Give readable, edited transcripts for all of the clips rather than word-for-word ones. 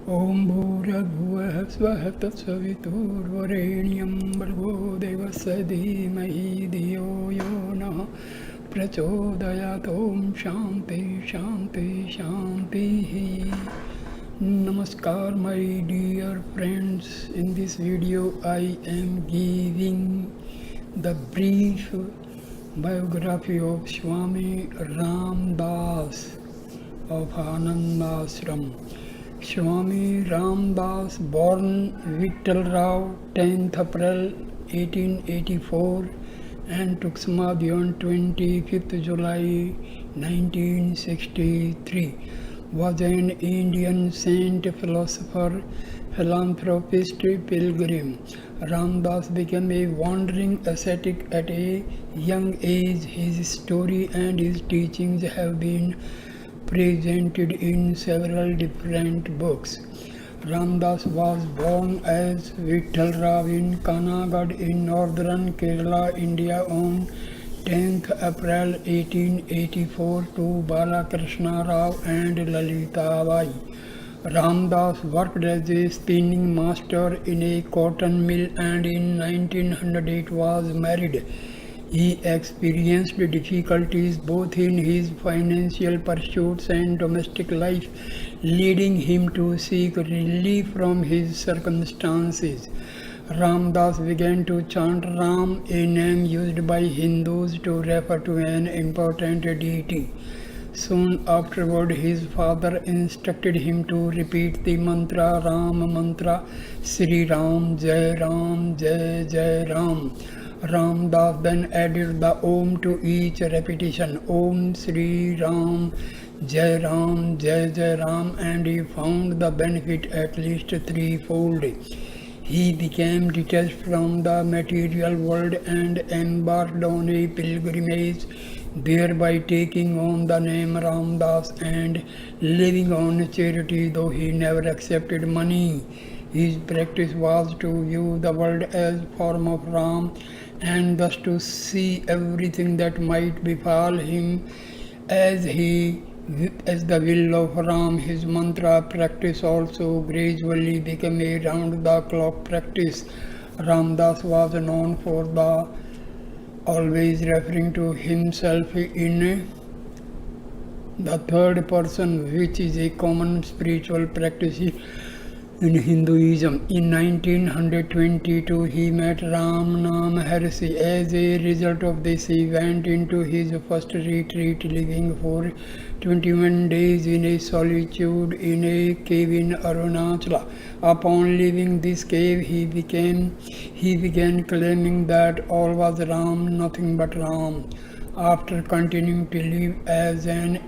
ॐ भूर्भुवः स्वः तत्सवितुर्वरेण्यं भर्गो देवस्य धीमहि धियो यो नः प्रचोदयात्। ॐ शान्ति शान्ति शान्तिः. Namaskar my dear friends. In this video I am giving the brief biography of Swami Ram Das of Anandashram. Swami Ram Das, born Vittal Rao, 10th April 1884 and took Samadhi on 25th July 1963, was an Indian saint, philosopher, philanthropist, pilgrim. Ram Das became a wandering ascetic at a young age. His story and his teachings have been presented in several different books. Ram Das was born as Vittal Rao in Kanagad in northern Kerala, India on 10th April 1884 to Balakrishna Rao and Lalita Bai. Ram Das worked as a spinning master in a cotton mill and in 1908 was married. He experienced difficulties both in his financial pursuits and domestic life, leading him to seek relief from his circumstances. Ram Das began to chant Ram, a name used by Hindus to refer to an important deity. Soon afterward, his father instructed him to repeat the mantra Ram mantra, Sri Ram, Jai Ram, Jai Jai Ram. Ram Das then added the Om to each repetition, Om Sri Ram, Jai Ram, Jai Jai Ram, and he found the benefit at least threefold. He became detached from the material world and embarked on a pilgrimage, thereby taking on the name Ram Das and living on charity, though he never accepted money. His practice was to view the world as form of Ram and thus to see everything that might befall him as the will of Ram. His mantra practice also gradually became a round-the-clock practice. Ram Das was known for the always referring to himself in the third person, which is a common spiritual practice in Hinduism. In 1922, he met Ramana Maharshi. As a result of this, he went into his first retreat, living for 21 days in a solitude in a cave in Arunachala. Upon leaving this cave, he began claiming that all was Ram, nothing but Ram. After continuing to live as an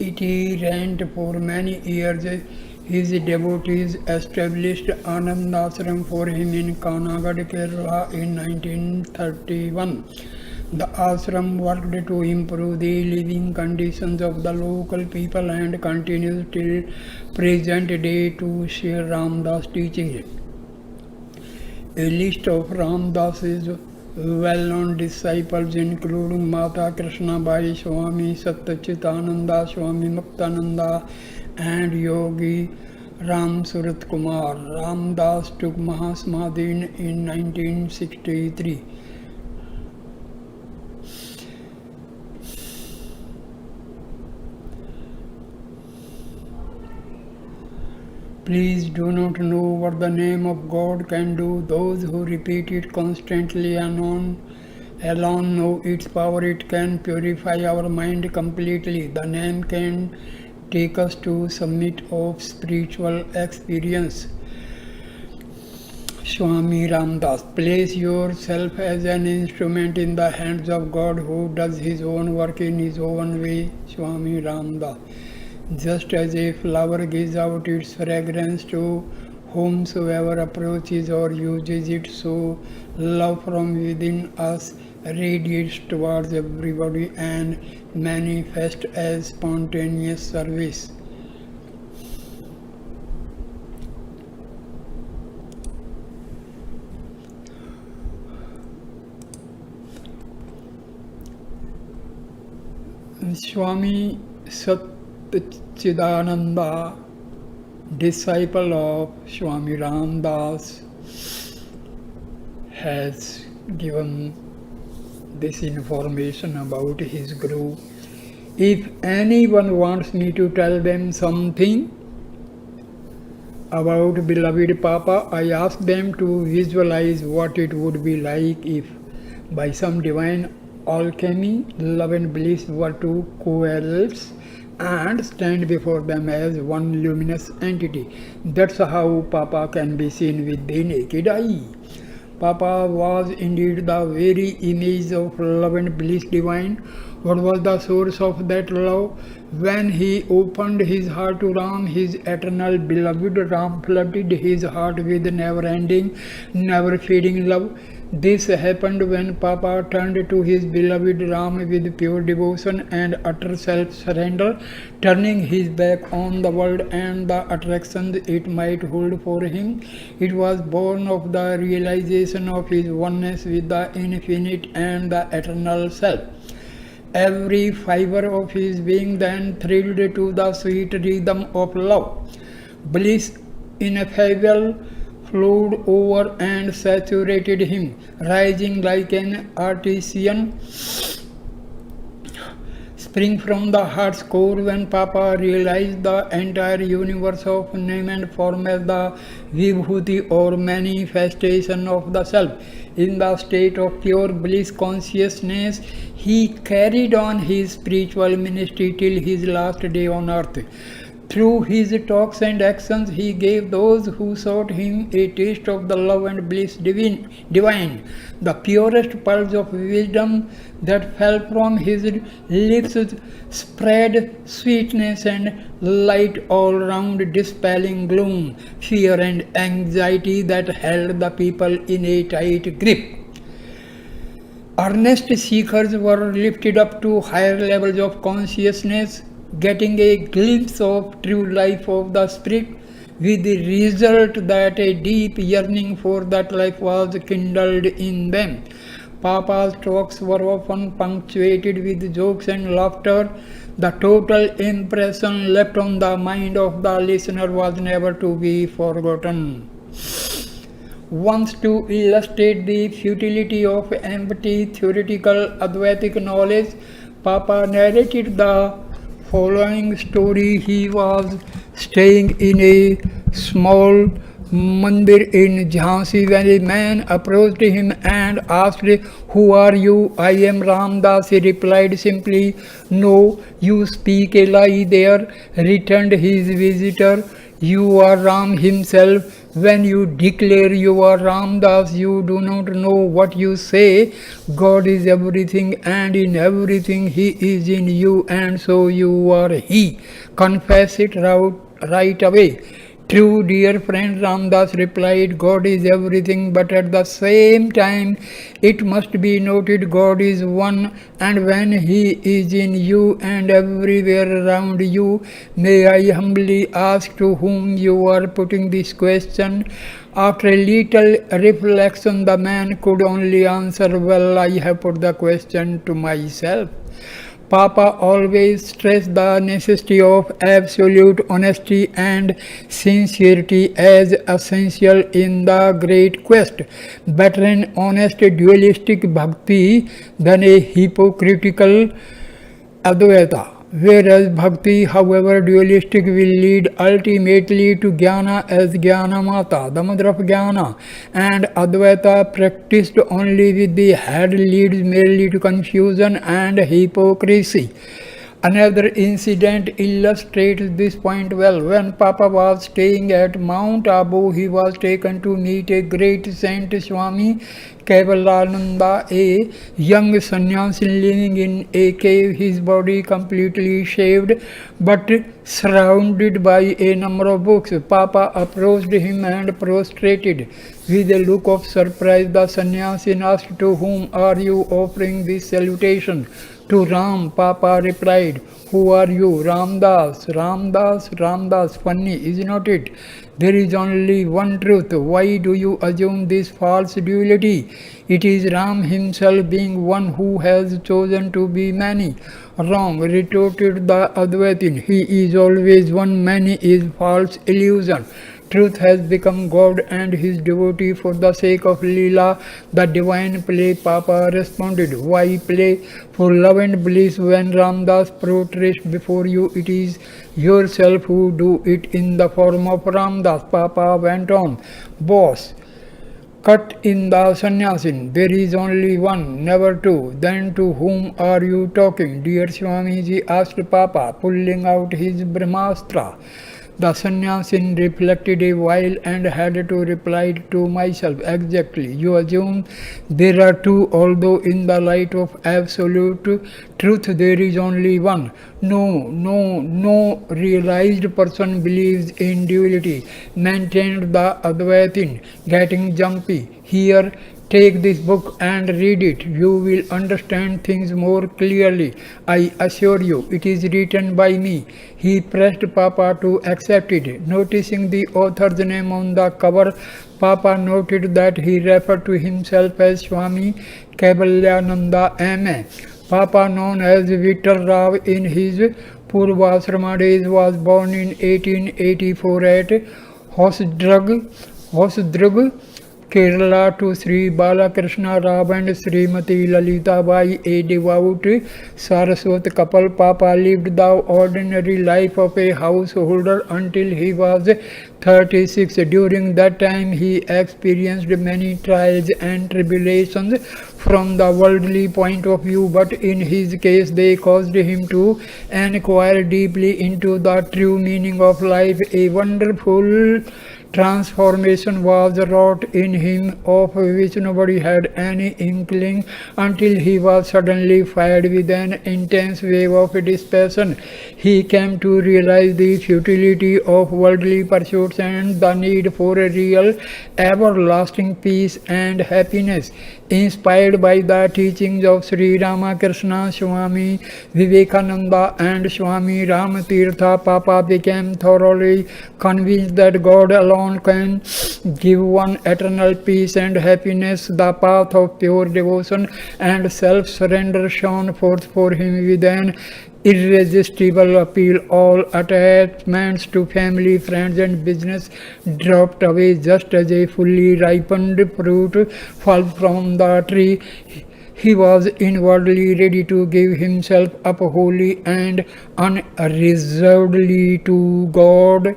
itinerant for many years, his devotees established Anandashram for him in Kanagad, Kerala in 1931. The ashram worked to improve the living conditions of the local people and continues till present day to share Ram Das teachings. A list of Ram Das's well-known disciples including Mata Krishna Bai, Swami Satchitananda, Swami Muktananda, and Yogi Ram Surat Kumar. Ram Das took Mahasamadhi in 1963. Please do not know what the name of God can do. Those who repeat it constantly alone know its power. It can purify our mind completely. The name can take us to summit of spiritual experience. Swami Ram Das, place yourself as an instrument in the hands of God who does his own work in his own way. Swami Ram Das. Just as a flower gives out its fragrance to whomsoever approaches or uses it, so love from within us radiates towards everybody and manifests as spontaneous service. Swami Satchidananda disciple of Swami Ramdas, has given this information about his Guru. If anyone wants me to tell them something about beloved Papa, I ask them to visualize what it would be like if, by some divine alchemy, love and bliss were to coalesce and stand before them as one luminous entity. That's how Papa can be seen with the naked eye. Papa was indeed the very image of love and bliss divine. What was the source of that love? When he opened his heart to Ram, his eternal beloved, Ram flooded his heart with never-ending, never-fading love. This happened when Papa turned to his beloved Ram with pure devotion and utter self-surrender, turning his back on the world and the attractions it might hold for him. It was born of the realization of his oneness with the infinite and the eternal self. Every fiber of his being then thrilled to the sweet rhythm of love. Bliss ineffable flowed over and saturated him, rising like an artesian spring from the heart's core. When Papa realized the entire universe of name and form as the vibhuti or manifestation of the self, in the state of pure bliss consciousness, he carried on his spiritual ministry till his last day on earth. Through his talks and actions, he gave those who sought him a taste of the love and bliss divine. The purest pearls of wisdom that fell from his lips spread sweetness and light all round, dispelling gloom, fear and anxiety that held the people in a tight grip. Earnest seekers were lifted up to higher levels of consciousness, getting a glimpse of true life of the spirit, with the result that a deep yearning for that life was kindled in them. Papa's talks were often punctuated with jokes and laughter. The total impression left on the mind of the listener was never to be forgotten. Once, to illustrate the futility of empty theoretical Advaitic knowledge, Papa narrated the following story. He was staying in a small mandir in Jhansi when a man approached him and asked, "Who are you?" "I am Ramdas," he replied simply. "No, you speak a lie there," returned his visitor. "You are Ram himself. When you declare you are Ramdas, you do not know what you say. God is everything, and in everything He is in you, and so you are He. Confess it right away." "True, dear friend," Ramdas replied, "God is everything, but at the same time, it must be noted God is one, and when He is in you and everywhere around you, may I humbly ask to whom you are putting this question?" After a little reflection, the man could only answer, "Well, I have put the question to myself." Papa always stressed the necessity of absolute honesty and sincerity as essential in the great quest. Better an honest dualistic bhakti than a hypocritical Advaita. Whereas bhakti, however dualistic, will lead ultimately to jnana as jnanamata, the mother of jnana, and Advaita practiced only with the head leads merely to confusion and hypocrisy. Another incident illustrates this point well. When Papa was staying at Mount Abu, he was taken to meet a great saint, Swami Kevalananda, a young sannyasi living in a cave, his body completely shaved but surrounded by a number of books. Papa approached him and prostrated. With a look of surprise, the sannyasi asked, "To whom are you offering this salutation?" To Ram, Papa replied, "Who are you?" "Ramdas, Ramdas, Ramdas." "Funny, is not it? There is only one truth. Why do you assume this false duality? It is Ram himself being one who has chosen to be many." "Wrong," retorted the Advaitin. "He is always one, many is false illusion. Truth has become God and his devotee for the sake of Leela, the divine play." Papa responded, "Why play? For love and bliss, when Ramdas protest before you, it is yourself who do it in the form of Ramdas." Papa went on, "Boss, cut in the sannyasin. There is only one, never two." "Then to whom are you talking, dear Swamiji?" asked Papa, pulling out his Brahmastra. The sannyasin reflected a while and had to reply to myself, "Exactly. You assume there are two, although in the light of absolute truth there is only one. No realized person believes in duality," maintained the Advaitin, getting jumpy. "Here, take this book and read it. You will understand things more clearly. I assure you, it is written by me." He pressed Papa to accept it. Noticing the author's name on the cover, Papa noted that he referred to himself as Swami Kaivalyananda M.A. Papa, known as Vittal Rao in his Purvasrama days, was born in 1884 at Hosdurg, Kerala, to Sri Balakrishna Rao and Srimati Lalita Bai, a devout Saraswat couple. Papa lived the ordinary life of a householder until he was 36. During that time, he experienced many trials and tribulations from the worldly point of view, but in his case, they caused him to inquire deeply into the true meaning of life. A wonderful transformation was wrought in him, of which nobody had any inkling until he was suddenly fired with an intense wave of dispassion. He came to realize the futility of worldly pursuits and the need for a real, everlasting peace and happiness. Inspired by the teachings of Sri Ramakrishna, Swami Vivekananda and Swami Ramatirtha, Papa became thoroughly convinced that God alone can give one eternal peace and happiness. The path of pure devotion and self-surrender shone forth for him with an irresistible appeal. All attachments to family, friends and business dropped away just as a fully ripened fruit falls from the tree. He was inwardly ready to give himself up wholly and unreservedly to God.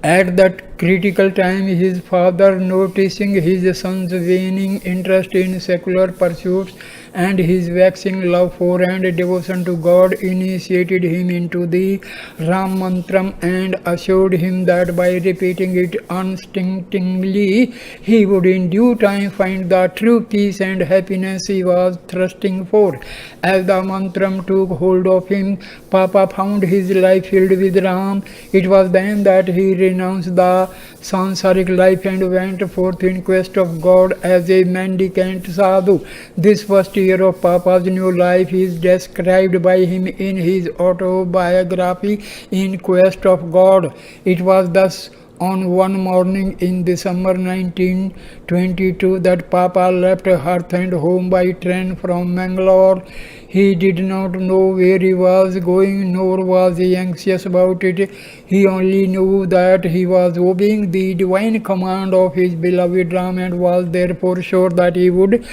At that critical time, his father, noticing his son's waning interest in secular pursuits and his waxing love for and devotion to God, initiated him into the Ram Mantram and assured him that by repeating it unstintingly, he would in due time find the true peace and happiness he was thirsting for. As the mantram took hold of him, Papa found his life filled with Ram. It was then that he renounced the sansaric life and went forth in quest of God as a mendicant sadhu. This first year of Papa's new life is described by him in his autobiography, In Quest of God. It was thus on one morning in December 1922 that Papa left hearth and home by train from Mangalore. He did not know where he was going, nor was he anxious about it. He only knew that he was obeying the divine command of his beloved Ram and was therefore sure that he would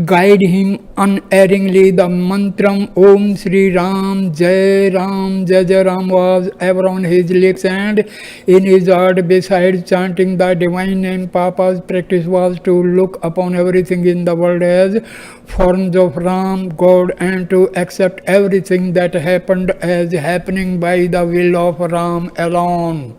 guide him unerringly. The mantram Om Sri Ram Jai Ram was ever on his lips and in his heart. Besides chanting the divine name, Papa's practice was to look upon everything in the world as forms of Ram, God, and to accept everything that happened as happening by the will of Ram alone.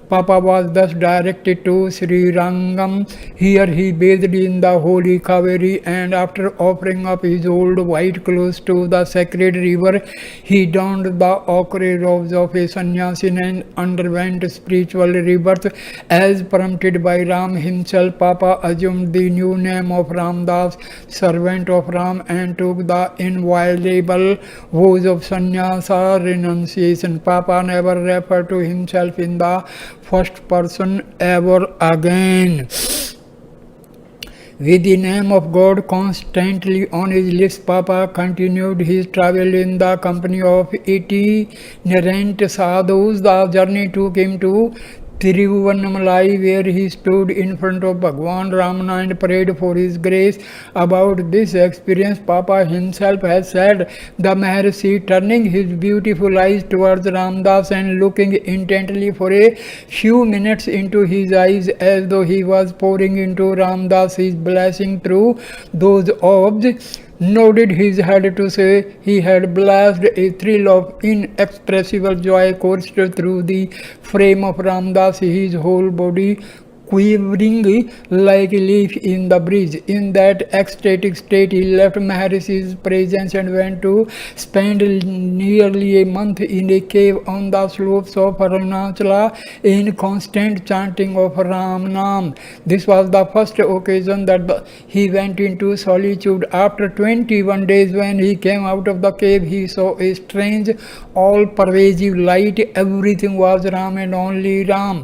Papa was thus directed to Sri Rangam. Here he bathed in the holy Kaveri, and after offering up his old white clothes to the sacred river, he donned the ochre robes of a sannyasin and underwent spiritual rebirth. As prompted by Ram himself, Papa assumed the new name of Ramdas, servant of Ram, and took the inviolable vows of sannyasa renunciation. Papa never referred to himself in the first person ever again. With the name of God constantly on his lips, Papa continued his travel in the company of itinerant sadhus. The journey took him to Tiruvannamalai, where he stood in front of Bhagwan Ramana and prayed for his grace. About this experience, Papa himself has said, "The Maharshi, turning his beautiful eyes towards Ramdas and looking intently for a few minutes into his eyes, as though he was pouring into Ramdas his blessing through those orbs, nodded his head to say he had blessed. A thrill of inexpressible joy coursed through the frame of Ramdas, his whole body quivering like a leaf in the breeze. In that ecstatic state, he left Maharishi's presence and went to spend nearly a month in a cave on the slopes of Arunachala in constant chanting of Ram Nam. This was the first occasion that he went into solitude. After 21 days, when he came out of the cave, he saw a strange, all-pervasive light. Everything was Ram and only Ram.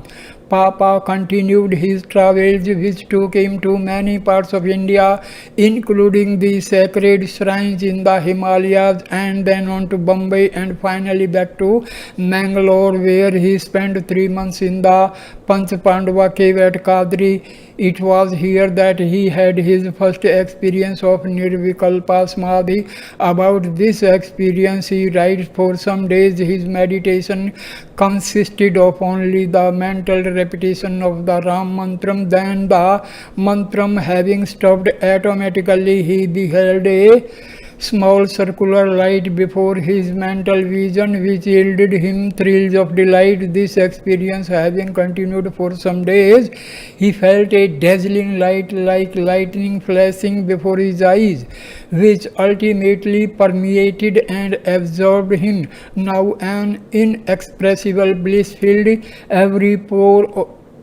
Papa continued his travels, which took him to many parts of India, including the sacred shrines in the Himalayas, and then on to Bombay and finally back to Mangalore, where he spent 3 months in the Panch Pandava cave at Kadri. It was here that he had his first experience of Nirvikalpa Samadhi. About this experience he writes, "For some days his meditation consisted of only the mental repetition of the Ram Mantram. Then the Mantram having stopped, automatically he beheld a small circular light before his mental vision, which yielded him thrills of delight. This experience having continued for some days, he felt a dazzling light like lightning flashing before his eyes, which ultimately permeated and absorbed him. Now an inexpressible bliss filled every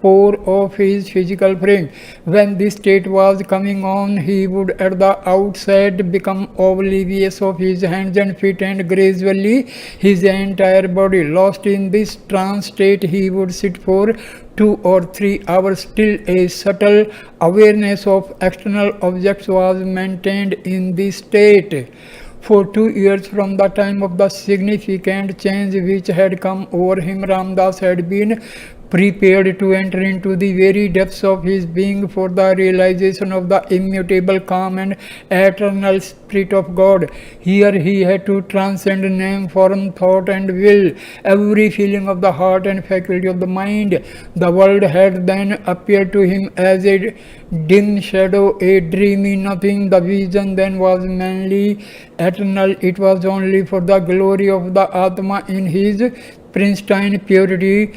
pore of his physical frame. When this state was coming on, he would at the outset become oblivious of his hands and feet, and gradually his entire body. Lost in this trance state, he would sit for 2 or 3 hours till a subtle awareness of external objects was maintained in this state. For 2 years from the time of the significant change which had come over him, Ramdas had been prepared to enter into the very depths of his being for the realization of the immutable, calm and eternal Spirit of God. Here he had to transcend name, form, thought and will, every feeling of the heart and faculty of the mind. The world had then appeared to him as a dim shadow, a dreamy nothing. The vision then was mainly eternal. It was only for the glory of the Atma in his pristine purity,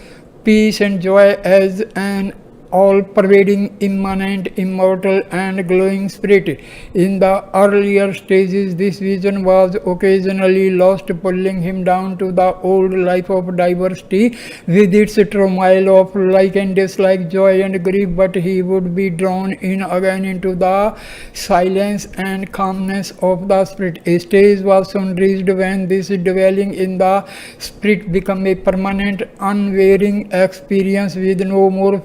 peace and joy as an all-pervading, immanent, immortal and glowing spirit. In the earlier stages, this vision was occasionally lost, pulling him down to the old life of diversity with its turmoil of like and dislike, joy and grief, but he would be drawn in again into the silence and calmness of the spirit. A stage was soon reached when this dwelling in the spirit became a permanent, unvarying experience with no more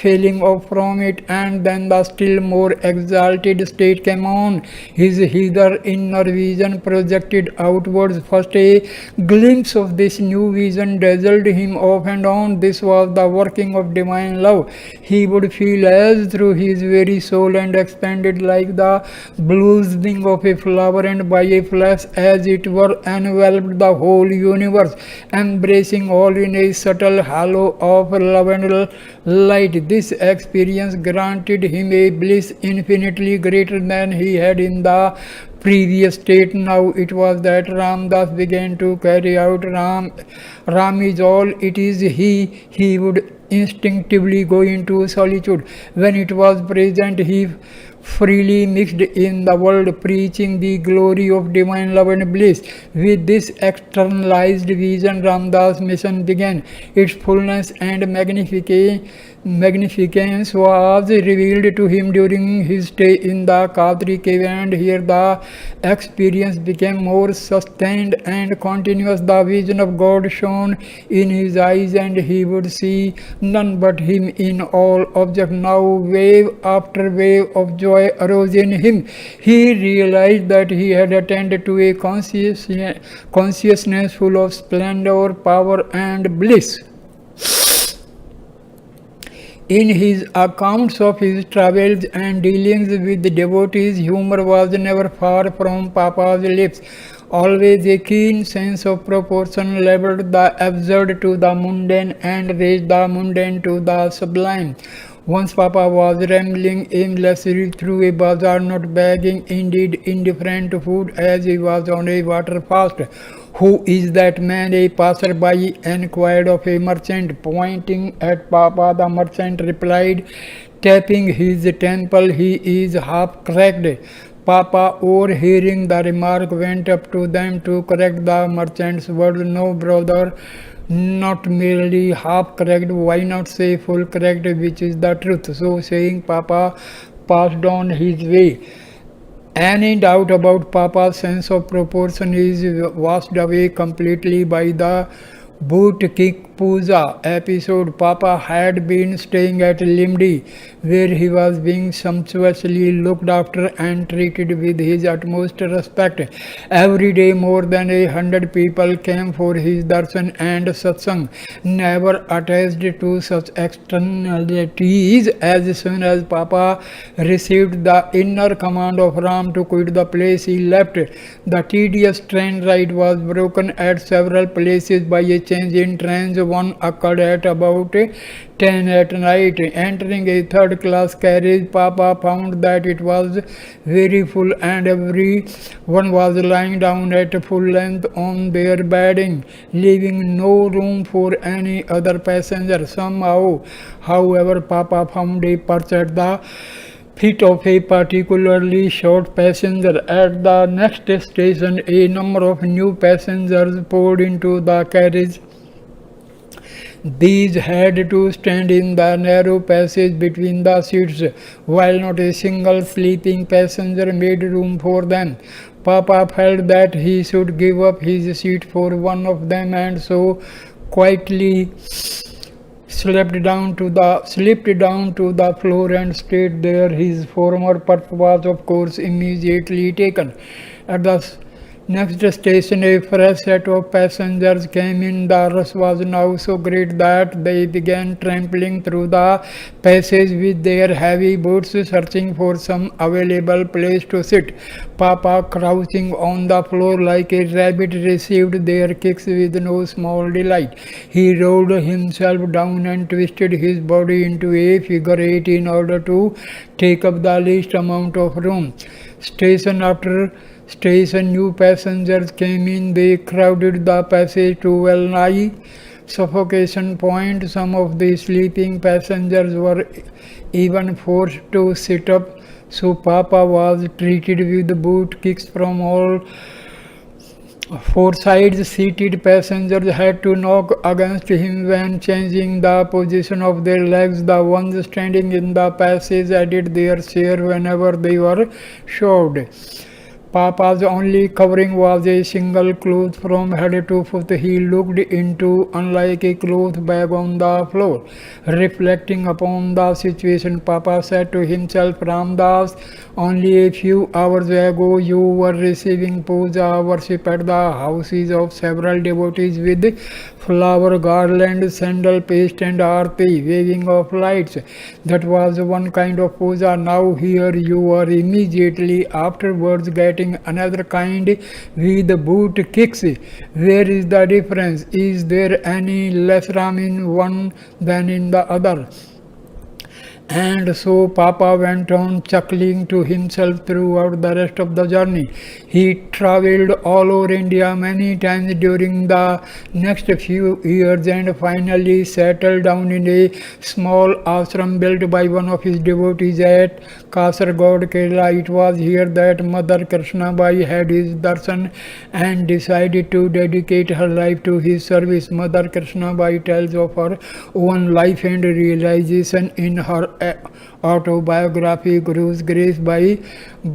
failing off from it, and then the still more exalted state came on. His hither inner vision projected outwards. First a glimpse of this new vision dazzled him off and on. This was the working of divine love. He would feel as through his very soul and expanded like the blooming of a flower, and by a flash as it were enveloped the whole universe, embracing all in a subtle halo of love and light. This experience granted him a bliss infinitely greater than he had in the previous state. Now it was that Ramdas began to carry out Ram is all, it is he would instinctively go into solitude. When it was present, he freely mixed in the world, preaching the glory of divine love and bliss. With this externalized vision, Ramdas' mission began. Its fullness and magnificence was revealed to him during his stay in the Kadri cave, and here the experience became more sustained and continuous. The vision of God shone in his eyes, and he would see none but him in all objects. Now wave after wave of joy arose in him. He realized that he had attained to a consciousness full of splendor, power, and bliss. In his accounts of his travels and dealings with the devotees, humor was never far from Papa's lips. Always a keen sense of proportion leveled the absurd to the mundane and raised the mundane to the sublime. Once Papa was rambling aimlessly through a bazaar, not begging, indeed indifferent to food, as he was on a water fast. "Who is that man?" a passer-by enquired of a merchant. Pointing at Papa, the merchant replied, tapping his temple, "He is half-cracked." Papa, overhearing the remark, went up to them to correct the merchant's words. "No, brother, not merely half correct, why not say full correct, which is the truth?" So saying, Papa passed on his way. Any doubt about Papa's sense of proportion is washed away completely by the boot kick puja episode. Papa had been staying at Limdi, where he was being sumptuously looked after and treated with his utmost respect. Every day more than 100 people came for his darshan and satsang. Never attached to such externalities, as soon as Papa received the inner command of Ram to quit the place, he left. The tedious train ride was broken at several places by a change in trains. One occurred at about 10 at night. Entering a third-class carriage, Papa found that it was very full, and everyone was lying down at full length on their bedding, leaving no room for any other passenger. Somehow, however, Papa found a perch at the feet of a particularly short passenger. At the next station, a number of new passengers poured into the carriage. These had to stand in the narrow passage between the seats, while not a single sleeping passenger made room for them. Papa felt that he should give up his seat for one of them, and so quietly slipped down to the floor and stayed there. His former perch was, of course, immediately taken. At the next station, a fresh set of passengers came in. The rush was now so great that they began trampling through the passage with their heavy boots, searching for some available place to sit. Papa, crouching on the floor like a rabbit, received their kicks with no small delight. He rolled himself down and twisted his body into a figure 8 in order to take up the least amount of room. Station after station, new passengers came in. They crowded the passage to well nigh suffocation point. Some of the sleeping passengers were even forced to sit up, so Papa was treated with boot kicks from all four sides. Seated passengers had to knock against him when changing the position of their legs. The ones standing in the passage added their share whenever they were shoved. Papa's only covering was a single cloth from head to foot. He looked into unlike a cloth bag on the floor. Reflecting upon the situation, Papa said to himself, "Ramdas, only a few hours ago you were receiving puja worship at the houses of several devotees with flower garland, sandal paste and aarti, waving of lights. That was one kind of puja. Now here you are immediately afterwards getting another kind with boot kicks. Where is the difference? Is there any less ram in one than in the other?" And so Papa went on chuckling to himself throughout the rest of the journey. He traveled all over India many times during the next few years and finally settled down in a small ashram built by one of his devotees at Kasargod, Kerala. It was here that Mother Krishna Bai had his darshan and decided to dedicate her life to his service. Mother Krishna Bai tells of her own life and realization in her autobiography, Guru's Grace. By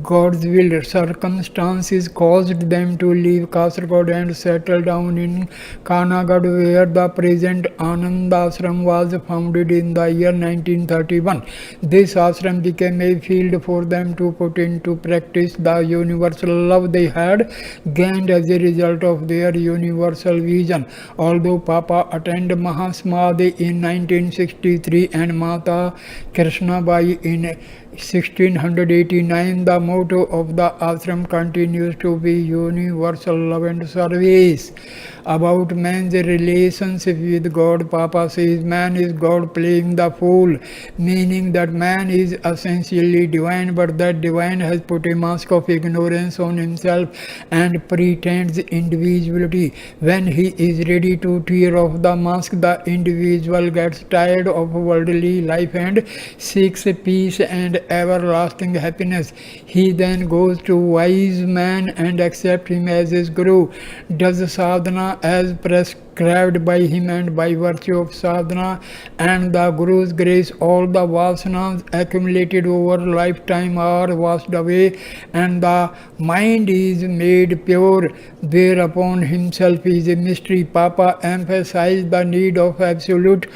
God's will, circumstances caused them to leave Kasargod and settle down in Kanagad, where the present Anand Ashram was founded in the year 1931. This ashram became a field for them to put into practice the universal love they had gained as a result of their universal vision. Although Papa attended Mahasamadhi in 1963 and Mata Krishna Bai in 1689, the motto of the ashram continues to be universal love and service. About man's relationship with God, Papa says man is God playing the fool, meaning that man is essentially divine, but that divine has put a mask of ignorance on himself and pretends individuality. When he is ready to tear off the mask, the individual gets tired of worldly life and seeks peace and everlasting happiness. He then goes to wise man and accepts him as his guru, does sadhana as prescribed by him, and by virtue of sadhana and the Guru's grace, all the vasanas accumulated over lifetime are washed away and the mind is made pure. Thereupon himself is a mystery. Papa emphasized the need of absolute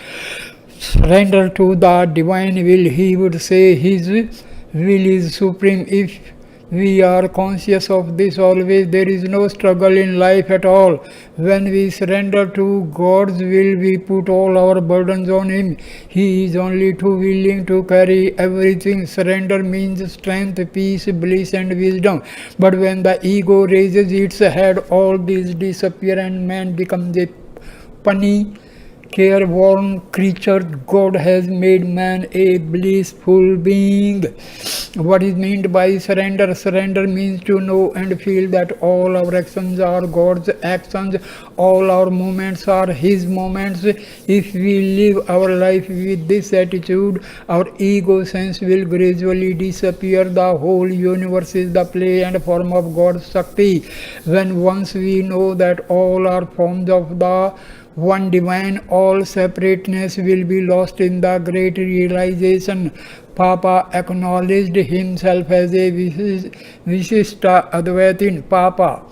surrender to the divine will. He would say his will is supreme. If we are conscious of this always, there is no struggle in life at all. When we surrender to God's will, we put all our burdens on Him. He is only too willing to carry everything. Surrender means strength, peace, bliss and wisdom. But when the ego raises its head, all these disappear and man becomes a puny, careworn creature. God has made man a blissful being. What is meant by surrender? Surrender means to know and feel that all our actions are God's actions, all our moments are His moments. If we live our life with this attitude, our ego sense will gradually disappear. The whole universe is the play and form of God's Shakti. When once we know that all are forms of the one divine, all separateness will be lost in the great realization. Papa acknowledged himself as a Vishishta Advaitin. Papa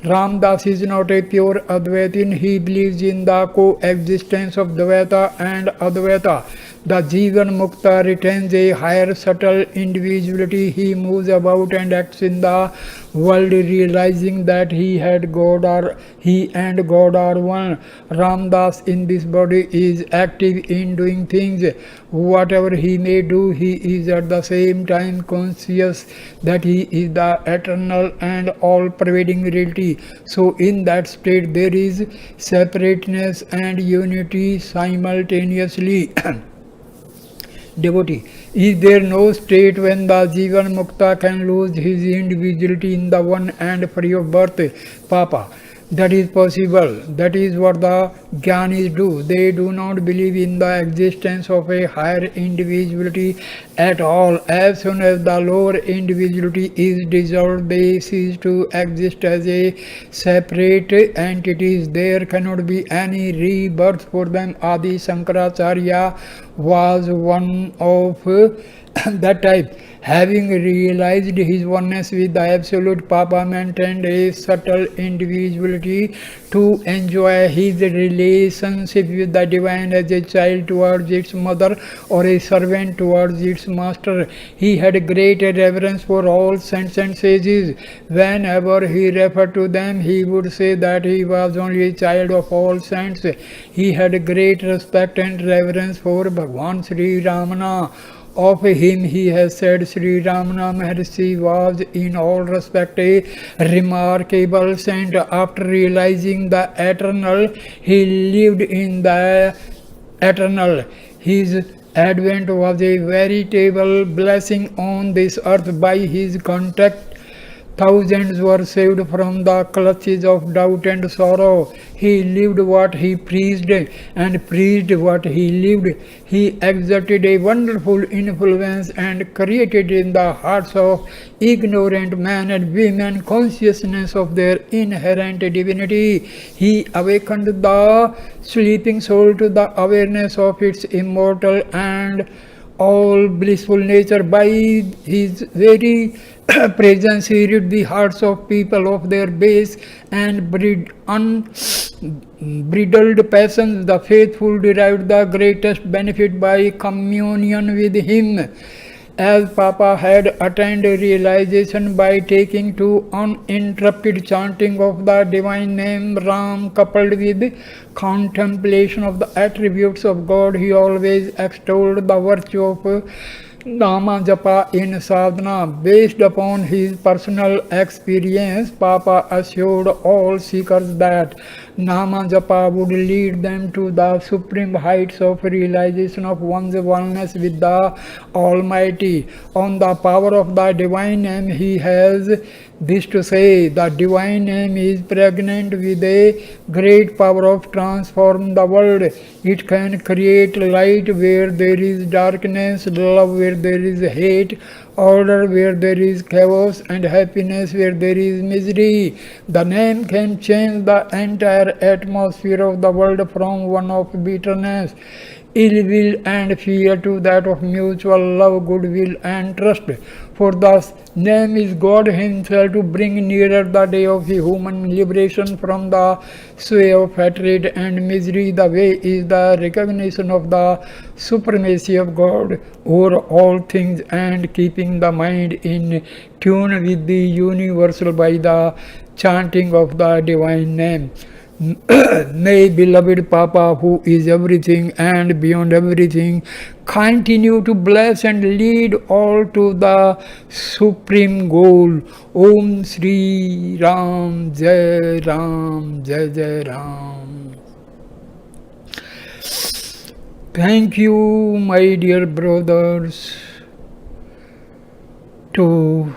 Ramdas is not a pure Advaitin. He believes in the coexistence of Dvaita and Advaita. The Jivan Mukta retains a higher subtle individuality. He moves about and acts in the world realizing that he and God are one. Ramdas in this body is active in doing things. Whatever he may do, he is at the same time conscious that he is the eternal and all-pervading reality. So in that state there is separateness and unity simultaneously. Devotee, is there no state when the Jivan Mukta can lose his individuality in the one and free of birth? Papa, that is possible. That is what the Jnanis do. They do not believe in the existence of a higher individuality at all. As soon as the lower individuality is dissolved, they cease to exist as a separate entities. There cannot be any rebirth for them. Adi Shankaracharya was one of that type. Having realized his oneness with the Absolute, Papa maintained a subtle individuality to enjoy his relationship with the Divine as a child towards its mother or a servant towards its master. He had great reverence for all saints and sages. Whenever he referred to them, he would say that he was only a child of all saints. He had great respect and reverence for Bhagwan Sri Ramana. Of him he has said, Sri Ramana Maharshi was in all respect a remarkable saint. After realizing the eternal, he lived in the eternal. His Advent was a veritable blessing on this earth. By his contact, thousands were saved from the clutches of doubt and sorrow. He lived what he preached and preached what he lived. He exerted a wonderful influence and created in the hearts of ignorant men and women consciousness of their inherent divinity. He awakened the sleeping soul to the awareness of its immortal and all blissful nature. By his very presence he rid the hearts of people of their base and unbridled passions. The faithful derived the greatest benefit by communion with him. As Papa had attained realization by taking to uninterrupted chanting of the divine name Ram, coupled with contemplation of the attributes of God, he always extolled the virtue of Nama Japa in sadhana. Based upon his personal experience, Papa assured all seekers that Nama Japa would lead them to the supreme heights of realization of one's oneness with the Almighty. On the power of the divine name, he has this to say: the divine name is pregnant with a great power of transform the world. It can create light where there is darkness, love where there is hate, order where there is chaos, and happiness where there is misery. The name can change the entire atmosphere of the world from one of bitterness, ill will, and fear to that of mutual love, goodwill, and trust. For the name is God Himself to bring nearer the day of human liberation from the sway of hatred and misery. The way is the recognition of the supremacy of God over all things and keeping the mind in tune with the universal by the chanting of the divine name. May beloved Papa, who is everything and beyond everything, continue to bless and lead all to the supreme goal. Om Sri Ram Jai Ram Jai Jai Ram. Thank you, my dear brothers, to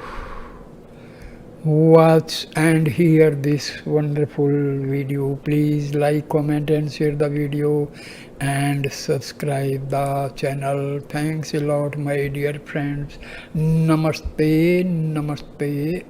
watch and hear this wonderful video. Please like, comment, and share the video and subscribe the channel. Thanks a lot, my dear friends. Namaste, namaste.